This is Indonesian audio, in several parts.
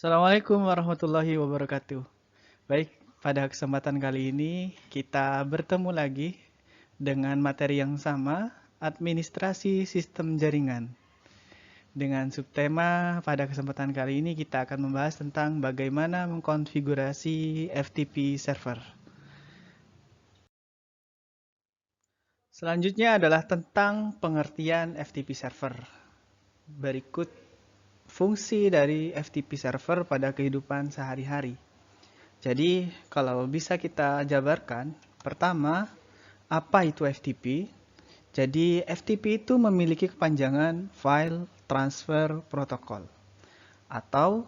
Assalamualaikum warahmatullahi wabarakatuh. Baik, pada kesempatan kali ini kita bertemu lagi dengan materi yang sama, administrasi sistem jaringan. Dengan subtema pada kesempatan kali ini kita akan membahas tentang bagaimana mengkonfigurasi FTP server. Selanjutnya adalah tentang pengertian FTP server. Berikut fungsi dari FTP server pada kehidupan sehari-hari. Jadi, kalau bisa kita jabarkan, pertama, apa itu FTP? Jadi, FTP itu memiliki kepanjangan File Transfer Protocol atau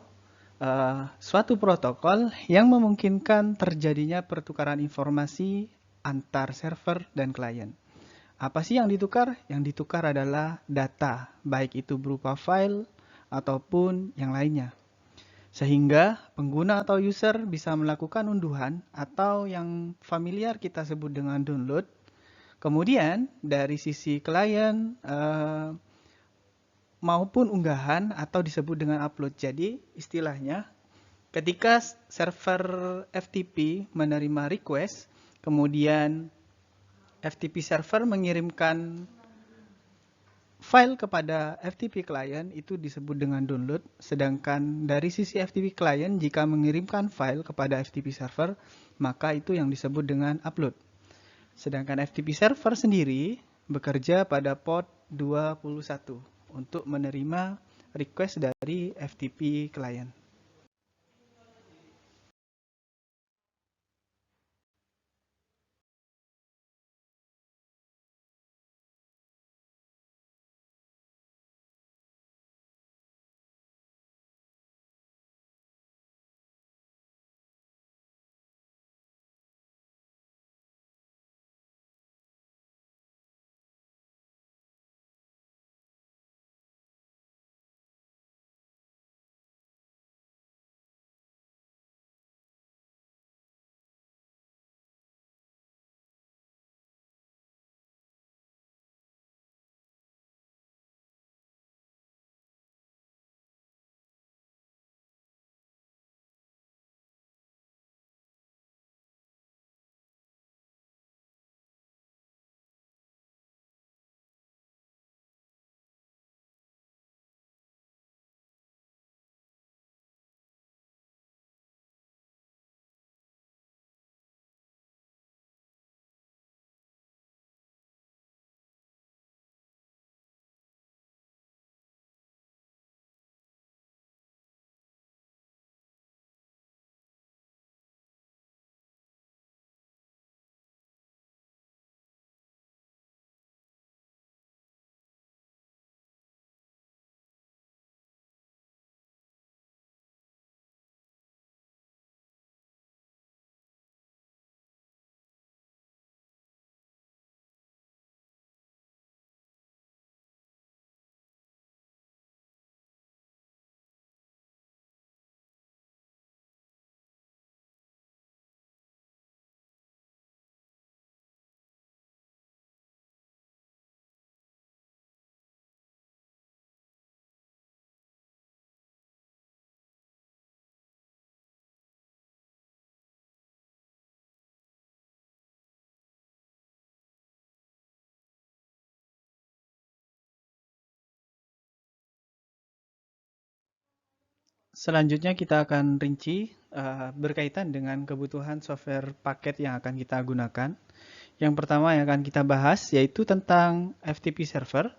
suatu protokol yang memungkinkan terjadinya pertukaran informasi antar server dan klien. Apa sih yang ditukar? Yang ditukar adalah data, baik itu berupa file ataupun yang lainnya. Sehingga pengguna atau user bisa melakukan unduhan atau yang familiar kita sebut dengan download. Kemudian dari sisi klien maupun unggahan atau disebut dengan upload. Jadi istilahnya ketika server FTP menerima request, kemudian FTP server mengirimkan file kepada FTP client itu disebut dengan download, sedangkan dari sisi FTP client jika mengirimkan file kepada FTP server, maka itu yang disebut dengan upload. Sedangkan FTP server sendiri bekerja pada port 21 untuk menerima request dari FTP client. Selanjutnya kita akan rinci berkaitan dengan kebutuhan software paket yang akan kita gunakan. Yang pertama yang akan kita bahas yaitu tentang FTP server.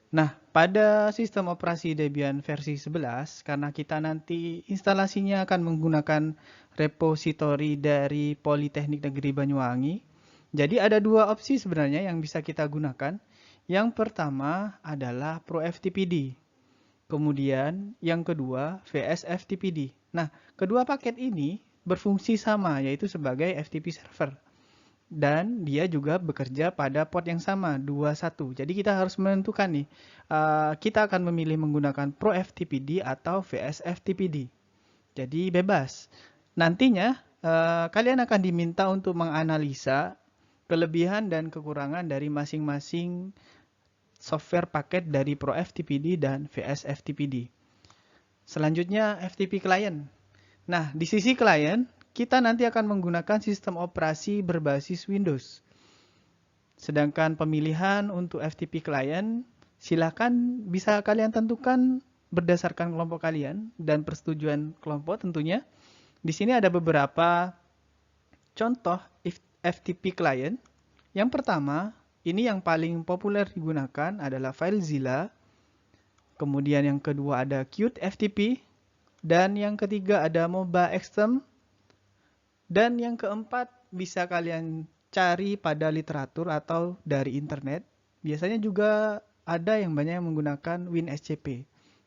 Nah, pada sistem operasi Debian versi 11, karena kita nanti instalasinya akan menggunakan repositori dari Politeknik Negeri Banyuwangi, jadi ada dua opsi sebenarnya yang bisa kita gunakan. Yang pertama adalah ProFTPD. Kemudian yang kedua VSFTPD. Nah, kedua paket ini berfungsi sama yaitu sebagai FTP server. Dan dia juga bekerja pada port yang sama 21. Jadi kita harus menentukan nih, kita akan memilih menggunakan ProFTPD atau VSFTPD. Jadi bebas. Nantinya kalian akan diminta untuk menganalisa kelebihan dan kekurangan dari masing-masing software paket dari ProFTPD dan VSFTPD. Selanjutnya FTP client. Nah, di sisi klien, kita nanti akan menggunakan sistem operasi berbasis Windows. Sedangkan pemilihan untuk FTP client, silakan bisa kalian tentukan berdasarkan kelompok kalian dan persetujuan kelompok tentunya. Di sini ada beberapa contoh FTP client. Yang pertama, ini yang paling populer digunakan adalah FileZilla. Kemudian yang kedua ada Qt FTP. Dan yang ketiga ada MobaXterm. Dan yang keempat bisa kalian cari pada literatur atau dari internet. Biasanya juga ada yang banyak yang menggunakan WinSCP.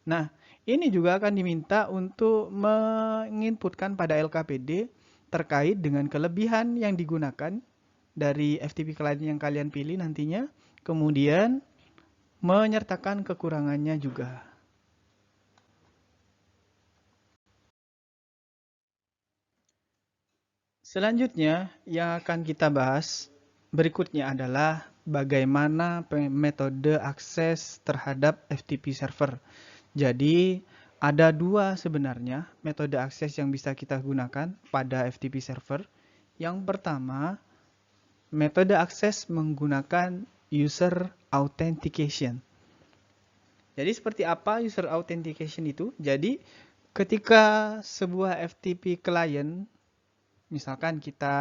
Nah, ini juga akan diminta untuk menginputkan pada LKPD terkait dengan kelebihan yang digunakan dari FTP client yang kalian pilih nantinya. Kemudian menyertakan kekurangannya juga. Selanjutnya yang akan kita bahas berikutnya adalah bagaimana metode akses terhadap FTP server. Jadi ada dua sebenarnya metode akses yang bisa kita gunakan pada FTP server. Yang pertama, metode akses menggunakan user authentication. Jadi seperti apa user authentication itu? Jadi ketika sebuah FTP client, misalkan kita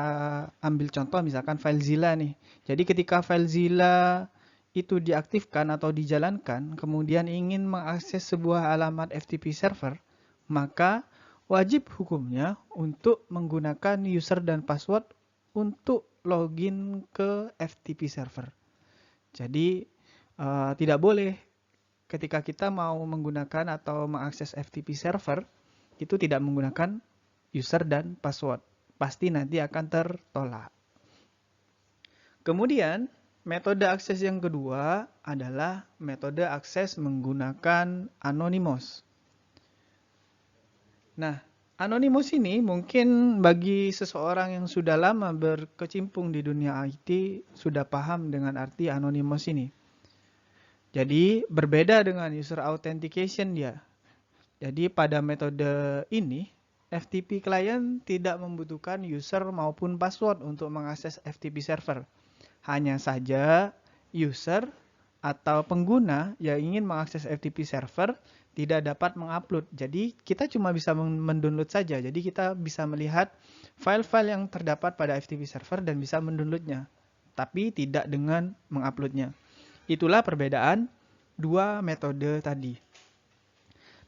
ambil contoh misalkan FileZilla nih. Jadi ketika FileZilla itu diaktifkan atau dijalankan, kemudian ingin mengakses sebuah alamat FTP server, maka wajib hukumnya untuk menggunakan user dan password untuk login ke FTP server. Jadi tidak boleh ketika kita mau menggunakan atau mengakses FTP server, itu tidak menggunakan user dan password. Pasti nanti akan tertolak. Kemudian, metode akses yang kedua adalah metode akses menggunakan Anonymous. Nah, Anonymous ini mungkin bagi seseorang yang sudah lama berkecimpung di dunia IT sudah paham dengan arti Anonymous ini. Jadi, berbeda dengan user authentication dia. Jadi, pada metode ini, FTP client tidak membutuhkan user maupun password untuk mengakses FTP server. Hanya saja user atau pengguna yang ingin mengakses FTP server tidak dapat mengupload. Jadi kita cuma bisa mendownload saja. Jadi kita bisa melihat file-file yang terdapat pada FTP server dan bisa mendownloadnya. Tapi tidak dengan menguploadnya. Itulah perbedaan dua metode tadi.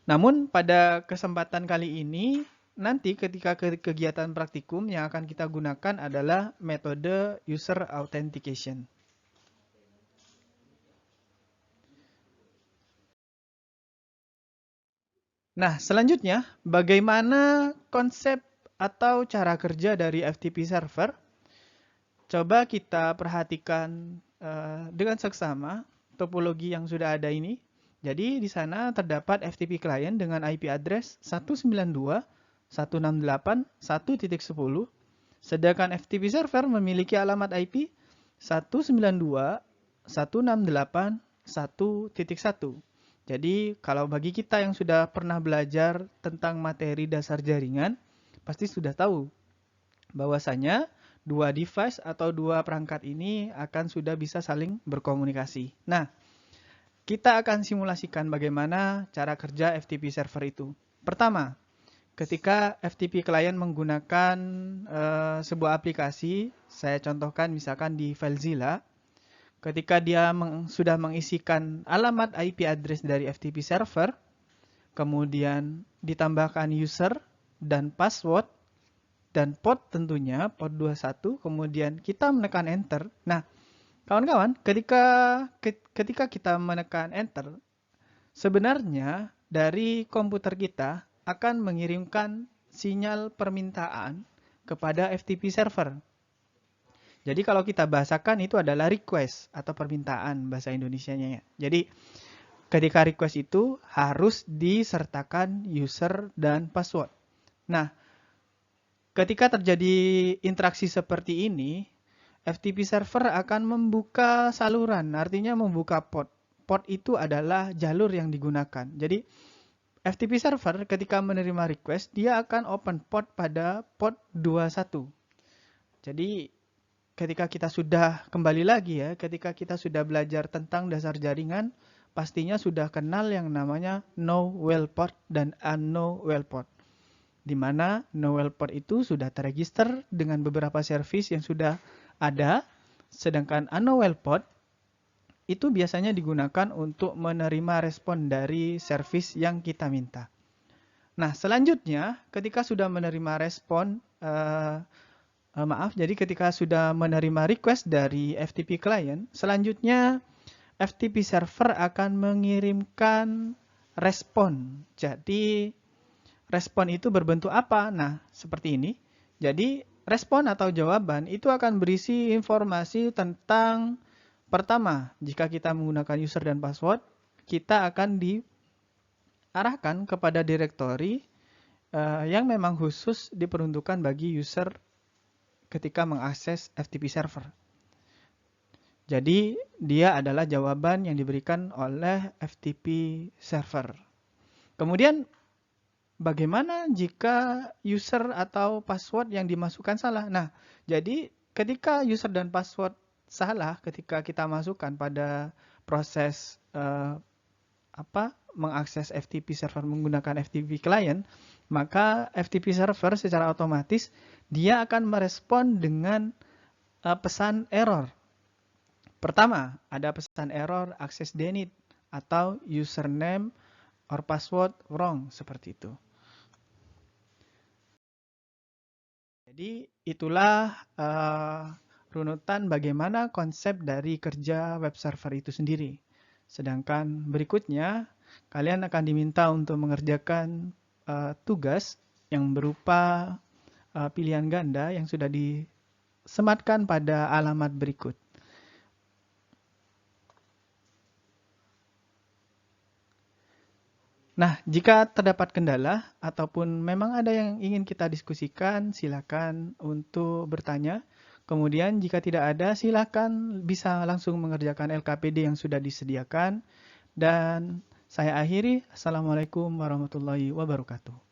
Namun pada kesempatan kali ini, nanti ketika kegiatan praktikum yang akan kita gunakan adalah metode user authentication. Nah, selanjutnya bagaimana konsep atau cara kerja dari FTP server? Coba kita perhatikan dengan seksama topologi yang sudah ada ini. Jadi di sana terdapat FTP client dengan IP address 192.168.1.10, sedangkan FTP server memiliki alamat IP 192.168.1.1. Jadi kalau bagi kita yang sudah pernah belajar tentang materi dasar jaringan, pasti sudah tahu bahwasanya dua device atau dua perangkat ini akan sudah bisa saling berkomunikasi. Nah, kita akan simulasikan bagaimana cara kerja FTP server itu. Pertama, ketika FTP client menggunakan sebuah aplikasi, saya contohkan misalkan di FileZilla, ketika dia sudah mengisikan alamat IP address dari FTP server, kemudian ditambahkan user dan password, dan port tentunya, port 21, kemudian kita menekan enter. Nah, kawan-kawan, ketika kita menekan enter, sebenarnya dari komputer kita akan mengirimkan sinyal permintaan kepada FTP server. Jadi kalau kita bahasakan itu adalah request atau permintaan bahasa Indonesianya ya. Jadi ketika request itu harus disertakan user dan password. Nah, ketika terjadi interaksi seperti ini, FTP server akan membuka saluran, artinya membuka port. Port itu adalah jalur yang digunakan. Jadi FTP server ketika menerima request, dia akan open port pada port 21. Jadi ketika kita sudah kembali lagi ya, ketika kita sudah belajar tentang dasar jaringan, pastinya sudah kenal yang namanya know well port dan unknown well port. Di mana know well port itu sudah terregister dengan beberapa service yang sudah ada, sedangkan unknown well port itu biasanya digunakan untuk menerima respon dari service yang kita minta. Nah, selanjutnya ketika sudah menerima respon, jadi ketika sudah menerima request dari FTP client, selanjutnya FTP server akan mengirimkan respon. Jadi, respon itu berbentuk apa? Nah, seperti ini. Jadi, respon atau jawaban itu akan berisi informasi tentang, pertama, jika kita menggunakan user dan password, kita akan diarahkan kepada direktori yang memang khusus diperuntukkan bagi user ketika mengakses FTP server. Jadi, dia adalah jawaban yang diberikan oleh FTP server. Kemudian, bagaimana jika user atau password yang dimasukkan salah? Nah, jadi ketika user dan password salah ketika kita masukkan pada proses mengakses FTP server menggunakan FTP client, maka FTP server secara otomatis dia akan merespon dengan pesan error. Pertama, ada pesan error access denied atau username or password wrong, seperti itu. Jadi itulah runutan bagaimana konsep dari kerja web server itu sendiri. Sedangkan berikutnya, kalian akan diminta untuk mengerjakan tugas yang berupa pilihan ganda yang sudah disematkan pada alamat berikut. Nah, jika terdapat kendala ataupun memang ada yang ingin kita diskusikan, silakan untuk bertanya. Kemudian jika tidak ada, silakan bisa langsung mengerjakan LKPD yang sudah disediakan. Dan saya akhiri, Assalamualaikum warahmatullahi wabarakatuh.